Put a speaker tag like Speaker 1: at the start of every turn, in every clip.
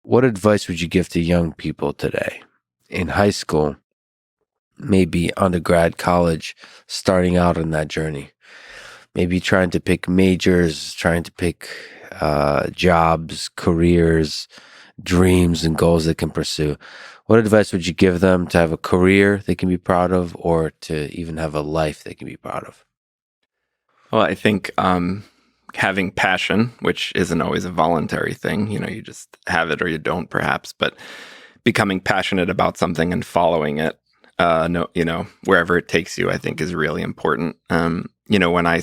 Speaker 1: what advice would you give to young people today in high school, maybe undergrad, college, starting out on that journey? Maybe trying to pick majors, trying to pick jobs, careers, dreams, and goals they can pursue. What advice would you give them to have a career they can be proud of, or to even have a life they can be proud of?
Speaker 2: Well, I think having passion, which isn't always a voluntary thing, you just have it or you don't, perhaps, but becoming passionate about something and following it, wherever it takes you, I think is really important. When I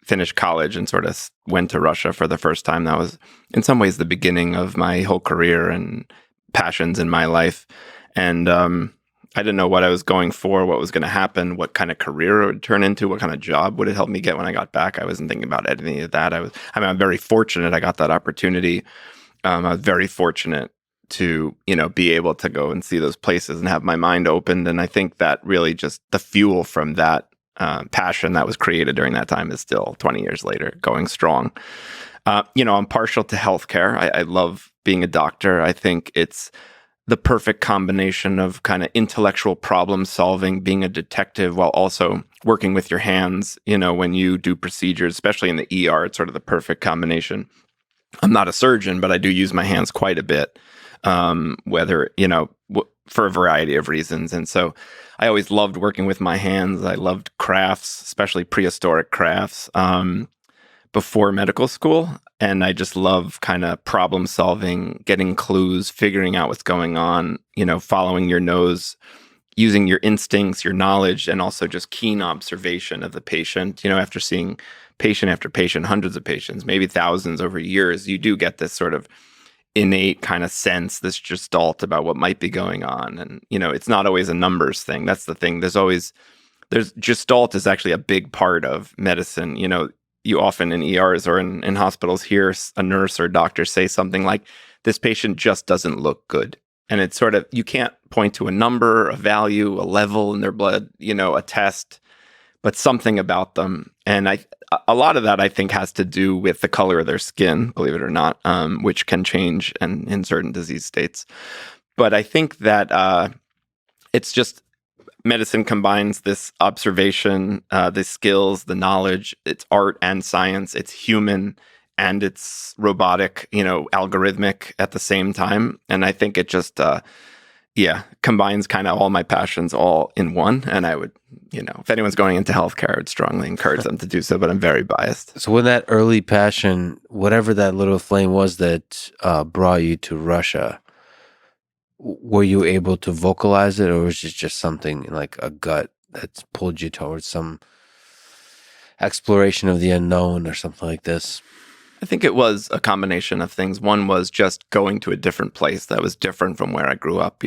Speaker 2: finished college and sort of went to Russia for the first time, that was in some ways the beginning of my whole career and passions in my life. And I didn't know what I was going for, what was going to happen, what kind of career it would turn into, what kind of job would it help me get when I got back. I wasn't thinking about any of that. I'm very fortunate I got that opportunity. I was very fortunate to, be able to go and see those places and have my mind opened. And I think that really just the fuel from that passion that was created during that time is still 20 years later going strong. I'm partial to healthcare. I love being a doctor. I think it's the perfect combination of kind of intellectual problem solving, being a detective while also working with your hands, when you do procedures, especially in the ER, it's sort of the perfect combination. I'm not a surgeon, but I do use my hands quite a bit, for a variety of reasons. And so I always loved working with my hands. I loved crafts, especially prehistoric crafts, before medical school. And I just love kind of problem solving, getting clues, figuring out what's going on, following your nose, using your instincts, your knowledge, and also just keen observation of the patient. After seeing patient after patient, hundreds of patients, maybe thousands over years, you do get this sort of innate kind of sense, this gestalt about what might be going on. And, it's not always a numbers thing. That's the thing. There's gestalt is actually a big part of medicine. You often in ERs or in hospitals hear a nurse or a doctor say something like, this patient just doesn't look good. And it's sort of, you can't point to a number, a value, a level in their blood, a test, but something about them. And a lot of that, I think, has to do with the color of their skin, believe it or not, which can change in certain disease states. But I think that it's just medicine combines this observation, the skills, the knowledge. It's art and science. It's human and it's robotic, algorithmic at the same time. And I think it just, combines kind of all my passions all in one. And I would, if anyone's going into healthcare, I would strongly encourage them to do so, but I'm very biased.
Speaker 1: So when that early passion, whatever that little flame was that brought you to Russia, were you able to vocalize it, or was it just something like a gut that pulled you towards some exploration of the unknown or something like this?
Speaker 2: I think it was a combination of things. One was just going to a different place that was different from where I grew up,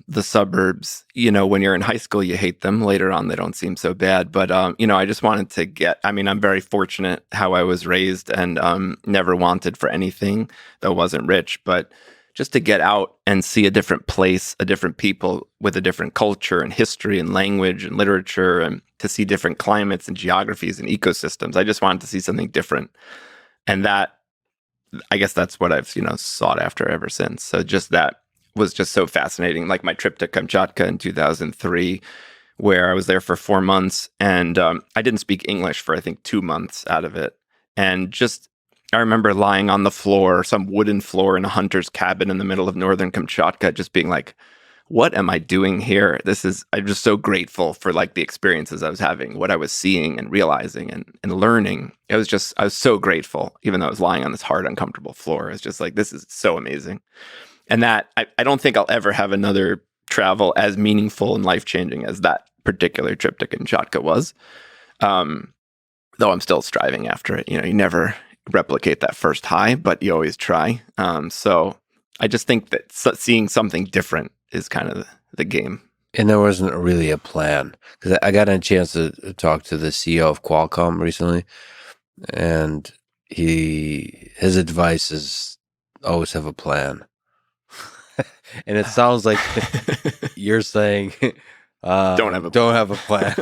Speaker 2: the suburbs, when you're in high school, you hate them. Later on, they don't seem so bad. But, I just wanted to I'm very fortunate how I was raised and never wanted for anything that wasn't rich. But just to get out and see a different place, a different people with a different culture and history and language and literature, and to see different climates and geographies and ecosystems. I just wanted to see something different. And that, I guess that's what I've, sought after ever since. So just that was just so fascinating. Like my trip to Kamchatka in 2003, where I was there for 4 months and I didn't speak English for, I think, 2 months out of it. And I remember lying on the floor, some wooden floor in a hunter's cabin in the middle of northern Kamchatka, just being like, what am I doing here? I'm just so grateful for like the experiences I was having, what I was seeing and realizing and learning. I was so grateful, even though I was lying on this hard, uncomfortable floor. It's just like, this is so amazing. And that, I don't think I'll ever have another travel as meaningful and life-changing as that particular trip to Kamchatka was. Though I'm still striving after it. You never replicate that first high, but you always try. So I just think that seeing something different is kind of the game.
Speaker 1: And there wasn't really a plan, because I got a chance to talk to the CEO of Qualcomm recently, and his advice is always have a plan. And it sounds like you're saying
Speaker 2: don't have a
Speaker 1: plan.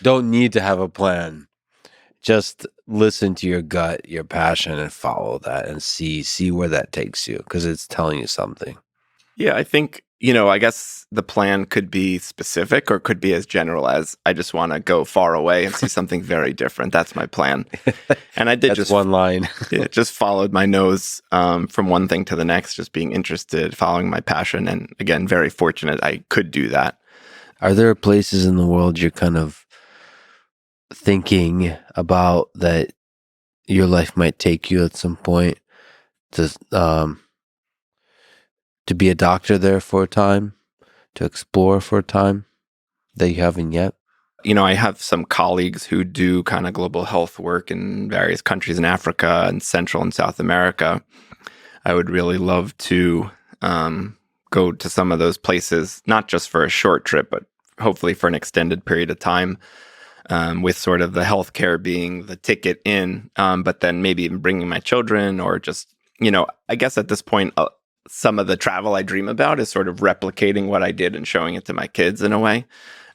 Speaker 1: Don't need to have a plan. Just listen to your gut, your passion, and follow that, and see where that takes you, because it's telling you something.
Speaker 2: Yeah, I think, I guess the plan could be specific or could be as general as I just want to go far away and see something very different. That's my plan. And I did
Speaker 1: That's one line.
Speaker 2: just followed my nose from one thing to the next, just being interested, following my passion. And again, very fortunate I could do that.
Speaker 1: Are there places in the world you're kind of thinking about that your life might take you at some point to be a doctor there for a time, to explore for a time that you haven't yet?
Speaker 2: I have some colleagues who do kind of global health work in various countries in Africa and Central and South America. I would really love to go to some of those places, not just for a short trip, but hopefully for an extended period of time, with sort of the healthcare being the ticket in, but then maybe even bringing my children or just, I guess at this point, some of the travel I dream about is sort of replicating what I did and showing it to my kids in a way.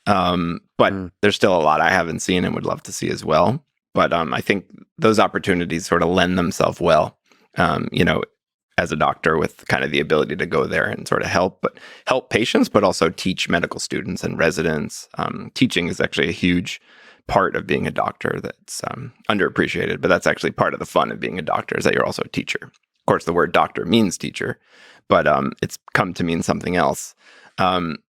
Speaker 2: But there's still a lot I haven't seen and would love to see as well. But I think those opportunities sort of lend themselves well, as a doctor with kind of the ability to go there and sort of help patients, but also teach medical students and residents. Teaching is actually a huge part of being a doctor that's underappreciated, but that's actually part of the fun of being a doctor, is that you're also a teacher. Of course, the word doctor means teacher, but it's come to mean something else. In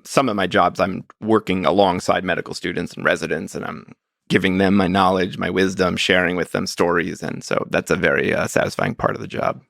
Speaker 2: some of my jobs, I'm working alongside medical students and residents, and I'm giving them my knowledge, my wisdom, sharing with them stories. And so that's a very satisfying part of the job.